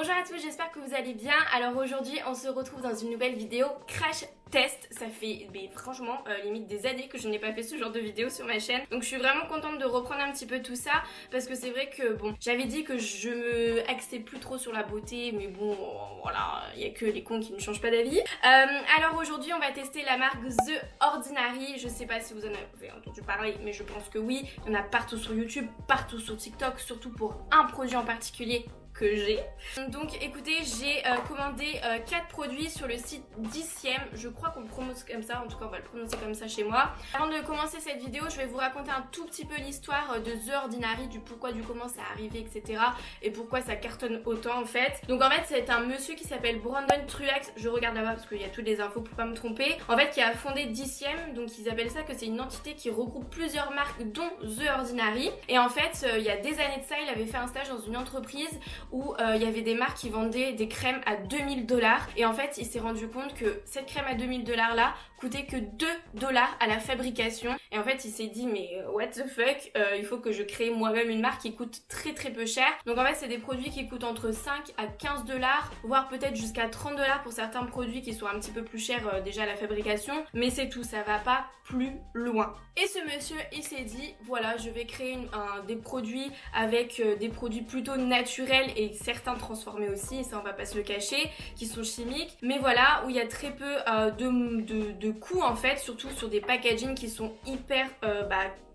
Bonjour à tous, j'espère que vous allez bien. Alors aujourd'hui on se retrouve dans une nouvelle vidéo crash test. Ça fait franchement limite des années que je n'ai pas fait ce genre de vidéo sur ma chaîne. Donc je suis vraiment contente de reprendre un petit peu tout ça. Parce que c'est vrai que bon, j'avais dit que je me axais plus trop sur la beauté. Mais bon voilà, il n'y a que les cons qui ne changent pas d'avis. Alors aujourd'hui on va tester la marque The Ordinary. Je sais pas si vous en avez entendu parler, mais je pense que oui. Il y en a partout sur YouTube, partout sur TikTok. Surtout pour un produit en particulier que j'ai. Donc écoutez, j'ai commandé 4 produits sur le site 10ème. Je crois qu'on le prononce comme ça, en tout cas on va le prononcer comme ça chez moi. Avant de commencer cette vidéo, je vais vous raconter un tout petit peu l'histoire de The Ordinary, du pourquoi, du comment ça a arrivé, etc. Et pourquoi ça cartonne autant en fait. Donc en fait c'est un monsieur qui s'appelle Brandon Truax, je regarde là-bas parce qu'il y a toutes les infos pour pas me tromper. En fait qui a fondé 10ème, donc ils appellent ça que c'est une entité qui regroupe plusieurs marques dont The Ordinary. Et en fait il y a des années de ça, il avait fait un stage dans une entreprise où il y avait des marques qui vendaient des crèmes à 2000 $. Et en fait, il s'est rendu compte que cette crème à 2000 $ là coûtait que 2 $ à la fabrication. Et en fait, il s'est dit, mais what the fuck, il faut que je crée moi-même une marque qui coûte très très peu cher. Donc en fait, c'est des produits qui coûtent entre 5 à 15 $, voire peut-être jusqu'à 30 $ pour certains produits qui sont un petit peu plus chers déjà à la fabrication. Mais c'est tout, ça va pas plus loin. Et ce monsieur, il s'est dit, voilà, je vais créer des produits avec des produits plutôt naturels et certains transformés aussi, et ça on va pas se le cacher, qui sont chimiques, mais voilà, où il y a très peu de coûts en fait, surtout sur des packaging qui sont hyper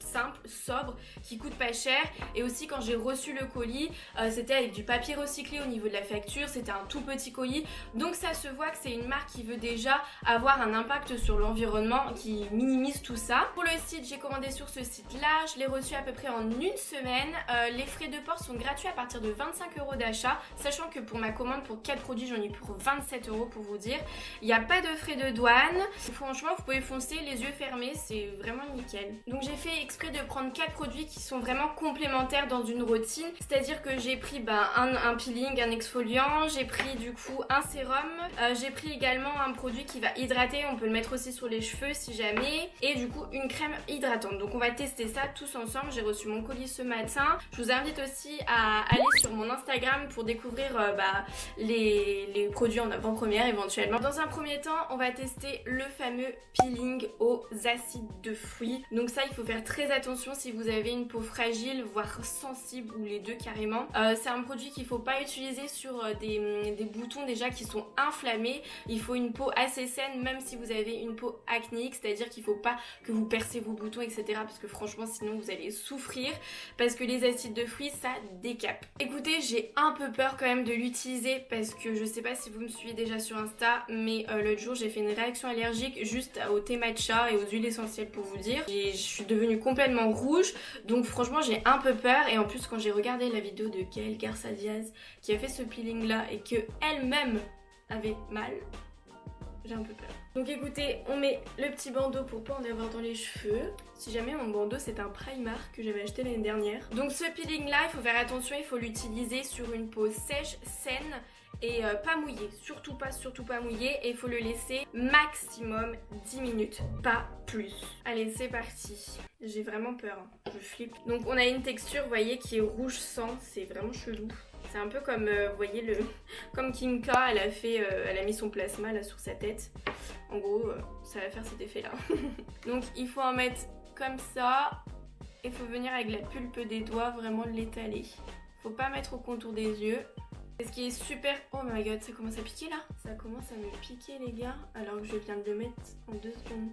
simples, sobres, qui coûtent pas cher. Et aussi quand j'ai reçu le colis, c'était avec du papier recyclé au niveau de la facture, c'était un tout petit colis, donc ça se voit que c'est une marque qui veut déjà avoir un impact sur l'environnement, qui minimise tout ça. Pour le site, j'ai commandé sur ce site là, je l'ai reçu à peu près en une semaine. Les frais de port sont gratuits à partir de 25 € d'achat, sachant que pour ma commande pour 4 produits j'en ai pour 27 € pour vous dire. Il n'y a pas de frais de douane, franchement vous pouvez foncer les yeux fermés, c'est vraiment nickel. Donc j'ai fait exprès de prendre 4 produits qui sont vraiment complémentaires dans une routine, c'est à dire que j'ai pris un peeling, un exfoliant, j'ai pris du coup un sérum, j'ai pris également un produit qui va hydrater, on peut le mettre aussi sur les cheveux si jamais, et du coup une crème hydratante. Donc on va tester ça tous ensemble. J'ai reçu mon colis ce matin. Je vous invite aussi à aller sur mon Instagram pour découvrir les produits en avant-première éventuellement. Dans un premier temps, on va tester le fameux peeling aux acides de fruits. Donc ça, il faut faire très attention si vous avez une peau fragile, voire sensible, ou les deux carrément. C'est un produit qu'il faut pas utiliser sur des boutons déjà qui sont inflammés. Il faut une peau assez saine, même si vous avez une peau acnéique, c'est-à-dire qu'il faut pas que vous percez vos boutons, etc. Parce que franchement, sinon vous allez souffrir, parce que les acides de fruits, ça décape. Écoutez, j'ai un peu peur quand même de l'utiliser parce que je sais pas si vous me suivez déjà sur Insta, mais l'autre jour j'ai fait une réaction allergique juste au thé matcha et aux huiles essentielles pour vous dire. Et je suis devenue complètement rouge, donc franchement j'ai un peu peur. Et en plus quand j'ai regardé la vidéo de Gaëlle Garcia Diaz qui a fait ce peeling là et que elle-même avait mal, j'ai un peu peur. Donc écoutez, on met le petit bandeau pour pas en avoir dans les cheveux. Si jamais mon bandeau c'est un Primark que j'avais acheté l'année dernière. Donc ce peeling là, il faut faire attention, il faut l'utiliser sur une peau sèche, saine et pas mouillée. Surtout pas mouillée, et il faut le laisser maximum 10 minutes, pas plus. Allez, c'est parti. J'ai vraiment peur, hein. Je flippe. Donc on a une texture, vous voyez, qui est rouge sang, c'est vraiment chelou. C'est un peu comme, vous voyez, comme Kim K, elle a mis son plasma là sur sa tête. En gros, ça va faire cet effet là. Donc il faut en mettre comme ça. Il faut venir avec la pulpe des doigts, vraiment l'étaler. Faut pas mettre au contour des yeux. Et ce qui est super... Oh my god, ça commence à piquer là. Ça commence à me piquer les gars, alors que je viens de le mettre en 2 secondes.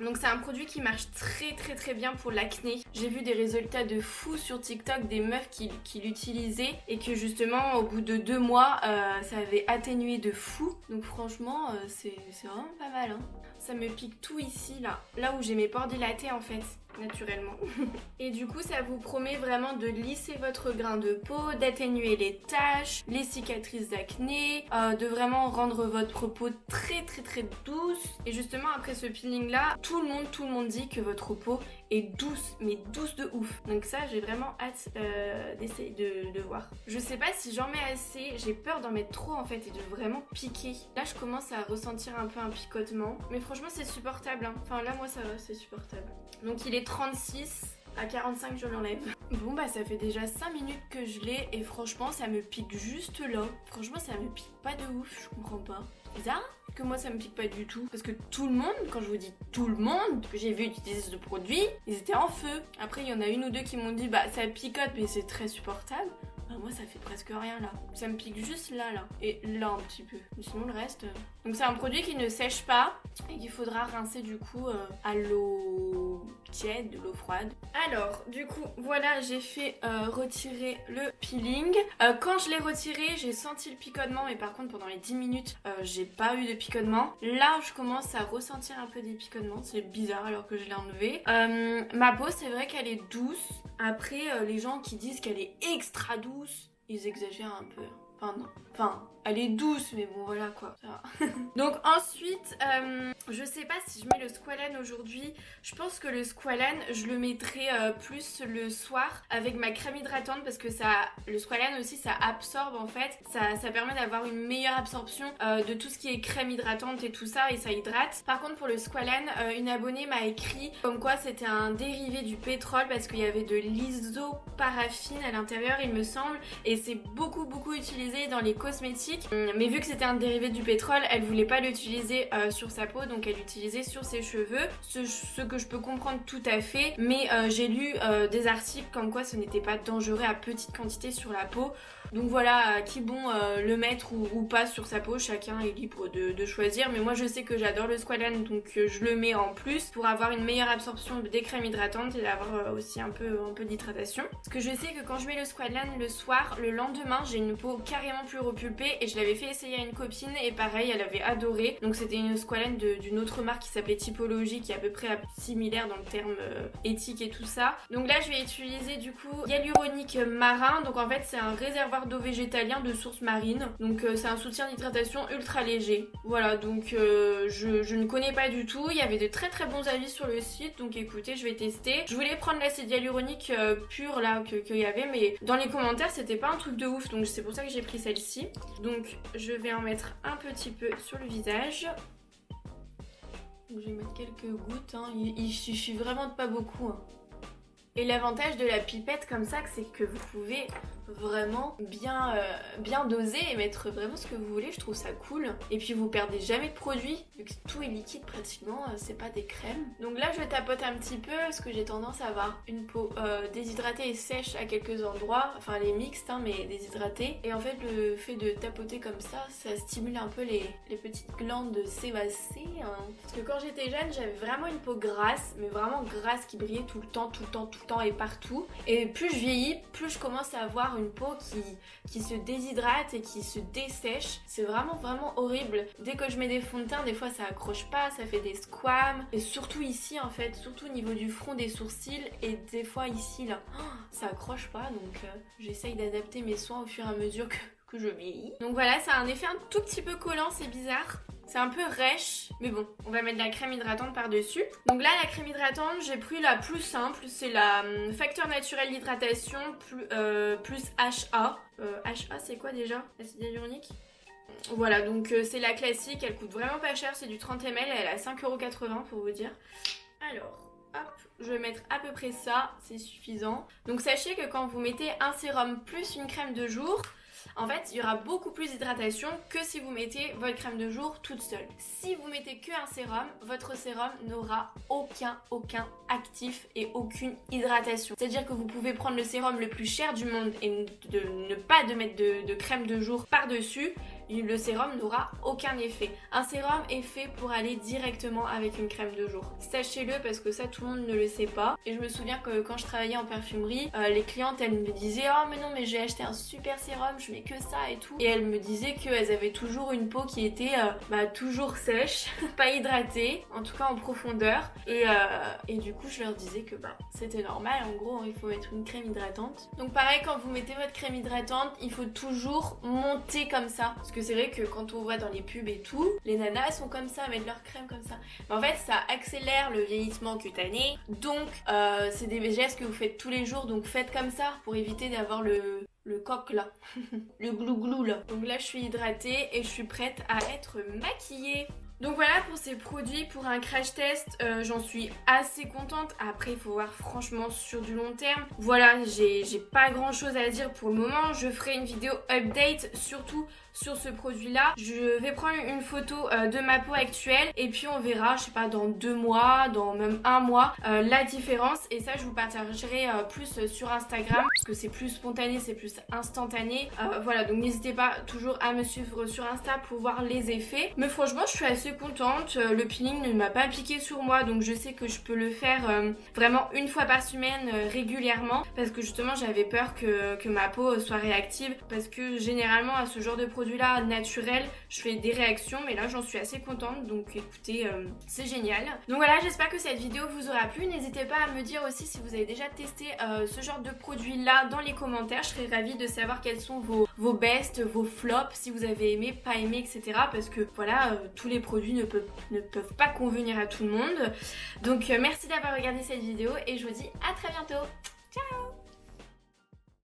Donc c'est un produit qui marche très bien pour l'acné. J'ai vu des résultats de fou sur TikTok, des meufs qui l'utilisaient et que justement au bout de 2 mois ça avait atténué de fou. Donc franchement c'est vraiment pas mal, hein. Ça me pique tout ici là où j'ai mes pores dilatés en fait, naturellement. Et du coup ça vous promet vraiment de lisser votre grain de peau, d'atténuer les taches, les cicatrices d'acné, de vraiment rendre votre peau très douce. Et justement après ce peeling là, tout le monde dit que votre peau est douce, mais douce de ouf. Donc ça j'ai vraiment hâte d'essayer de voir. Je sais pas si j'en mets assez, j'ai peur d'en mettre trop en fait et de vraiment piquer. Là je commence à ressentir un peu un picotement, mais franchement c'est supportable, hein. Enfin là moi ça va, c'est supportable. Donc il est 36. À 45 je l'enlève. Bon bah ça fait déjà 5 minutes que je l'ai et franchement ça me pique juste là. Franchement ça me pique pas de ouf, je comprends pas. Bizarre que moi ça me pique pas du tout. Parce que tout le monde, quand je vous dis tout le monde que j'ai vu utiliser ce produit, ils étaient en feu. Après il y en a une ou deux qui m'ont dit bah ça picote mais c'est très supportable. Bah moi ça fait presque rien là. Ça me pique juste là et là un petit peu. Mais sinon le reste... Donc c'est un produit qui ne sèche pas et qu'il faudra rincer du coup à l'eau tiède, de l'eau froide. Alors du coup voilà j'ai fait retirer le peeling. Quand je l'ai retiré j'ai senti le picotement mais par contre pendant les 10 minutes j'ai pas eu de picotement. Là je commence à ressentir un peu des picotements. C'est bizarre alors que je l'ai enlevé. Ma peau c'est vrai qu'elle est douce. Après les gens qui disent qu'elle est extra douce, ils exagèrent un peu. Enfin non. Enfin, elle est douce, mais bon voilà quoi. Ça va. Donc ensuite, je sais pas si je mets le squalane aujourd'hui. Je pense que le squalane, je le mettrai plus le soir avec ma crème hydratante parce que le squalane aussi, ça absorbe en fait. Ça permet d'avoir une meilleure absorption de tout ce qui est crème hydratante et tout ça et ça hydrate. Par contre pour le squalane, une abonnée m'a écrit comme quoi c'était un dérivé du pétrole parce qu'il y avait de l'isoparaffine à l'intérieur il me semble et c'est beaucoup utilisé dans les cosmétiques, mais vu que c'était un dérivé du pétrole, elle voulait pas l'utiliser sur sa peau, donc elle l'utilisait sur ses cheveux, ce que je peux comprendre tout à fait, mais j'ai lu des articles comme quoi ce n'était pas dangereux à petite quantité sur la peau. Donc voilà, qui bon le mettre ou pas sur sa peau, chacun est libre de choisir. Mais moi je sais que j'adore le squalane, donc je le mets en plus pour avoir une meilleure absorption des crèmes hydratantes et d'avoir aussi un peu d'hydratation. Parce que je sais que quand je mets le squalane le soir, le lendemain j'ai une peau carrément plus repulpée et je l'avais fait essayer à une copine et pareil elle avait adoré. Donc c'était une squalane d'une autre marque qui s'appelait Typologie, qui est à peu près similaire dans le terme éthique et tout ça. Donc là je vais utiliser du coup hyaluronique marin, donc en fait c'est un réservoir d'eau végétalien de source marine, donc c'est un soutien d'hydratation ultra léger. Voilà, donc je ne connais pas du tout, il y avait de très bons avis sur le site, donc écoutez je vais tester. Je voulais prendre l'acide hyaluronique pur là qu'il y avait, mais dans les commentaires c'était pas un truc de ouf, donc c'est pour ça que j'ai pris celle-ci. Donc je vais en mettre un petit peu sur le visage. Donc je vais mettre quelques gouttes, hein. Il suffit vraiment de pas beaucoup, hein. Et l'avantage de la pipette comme ça, c'est que vous pouvez vraiment bien doser et mettre vraiment ce que vous voulez, je trouve ça cool. Et puis vous perdez jamais de produit, vu que tout est liquide pratiquement, c'est pas des crèmes. Donc là je tapote un petit peu parce que j'ai tendance à avoir une peau déshydratée et sèche à quelques endroits, enfin elle est mixte hein, mais déshydratée. Et en fait le fait de tapoter comme ça stimule un peu les petites glandes sébacées, hein. Parce que quand j'étais jeune j'avais vraiment une peau grasse, mais vraiment grasse qui brillait tout le temps et partout. Et plus je vieillis, plus je commence à avoir une peau qui se déshydrate et qui se dessèche. C'est vraiment horrible. Dès que je mets des fonds de teint, des fois ça accroche pas, ça fait des squames. Et surtout ici en fait, surtout au niveau du front, des sourcils et des fois ici là, ça accroche pas. Donc j'essaye d'adapter mes soins au fur et à mesure que je vieillis. Donc voilà, ça a un effet un tout petit peu collant, c'est bizarre. C'est un peu rêche, mais bon, on va mettre de la crème hydratante par-dessus. Donc là, la crème hydratante, j'ai pris la plus simple, c'est la facteur naturel d'hydratation plus HA. HA, c'est quoi déjà? Acide hyaluronique? Voilà, donc c'est la classique, elle coûte vraiment pas cher, c'est du 30 ml, elle est à 5,80€ pour vous dire. Alors, hop, je vais mettre à peu près ça, c'est suffisant. Donc sachez que quand vous mettez un sérum plus une crème de jour, en fait, il y aura beaucoup plus d'hydratation que si vous mettez votre crème de jour toute seule. Si vous mettez que un sérum, votre sérum n'aura aucun actif et aucune hydratation. C'est-à-dire que vous pouvez prendre le sérum le plus cher du monde et ne pas mettre de crème de jour par-dessus. Le sérum n'aura aucun effet. Un sérum est fait pour aller directement avec une crème de jour. Sachez-le parce que ça tout le monde ne le sait pas. Et je me souviens que quand je travaillais en parfumerie, les clientes elles me disaient oh mais non mais j'ai acheté un super sérum, je mets que ça et tout. Et elles me disaient qu'elles avaient toujours une peau qui était toujours sèche, pas hydratée, en tout cas en profondeur. Et du coup je leur disais que c'était normal, en gros il faut mettre une crème hydratante. Donc pareil quand vous mettez votre crème hydratante, il faut toujours monter comme ça. Parce que c'est vrai que quand on voit dans les pubs et tout, les nanas sont comme ça, mettent leur crème comme ça. Mais en fait, ça accélère le vieillissement cutané. Donc, c'est des gestes que vous faites tous les jours. Donc, faites comme ça pour éviter d'avoir le coq là. Le glou-glou là. Donc là, je suis hydratée et je suis prête à être maquillée. Donc voilà pour ces produits, pour un crash test, j'en suis assez contente. Après il faut voir franchement sur du long terme. Voilà, j'ai pas grand chose à dire pour le moment. Je ferai une vidéo update surtout sur ce produit là. Je vais prendre une photo de ma peau actuelle et puis on verra, je sais pas, dans 2 mois, dans même 1 mois, la différence. Et ça je vous partagerai plus sur Instagram parce que c'est plus spontané, c'est plus instantané. Voilà, donc n'hésitez pas toujours à me suivre sur Insta pour voir les effets. Mais franchement je suis assez contente. Le peeling ne m'a pas piqué sur moi, donc je sais que je peux le faire vraiment une fois par semaine régulièrement, parce que justement j'avais peur que ma peau soit réactive, parce que généralement à ce genre de produit là naturel je fais des réactions, mais là j'en suis assez contente, donc écoutez, c'est génial. Donc voilà, j'espère que cette vidéo vous aura plu. N'hésitez pas à me dire aussi si vous avez déjà testé ce genre de produit là dans les commentaires. Je serais ravie de savoir quels sont vos bests, vos flops, si vous avez aimé, pas aimé, etc. Parce que voilà, tous les produits ne peuvent pas convenir à tout le monde. Donc merci d'avoir regardé cette vidéo et je vous dis à très bientôt. Ciao!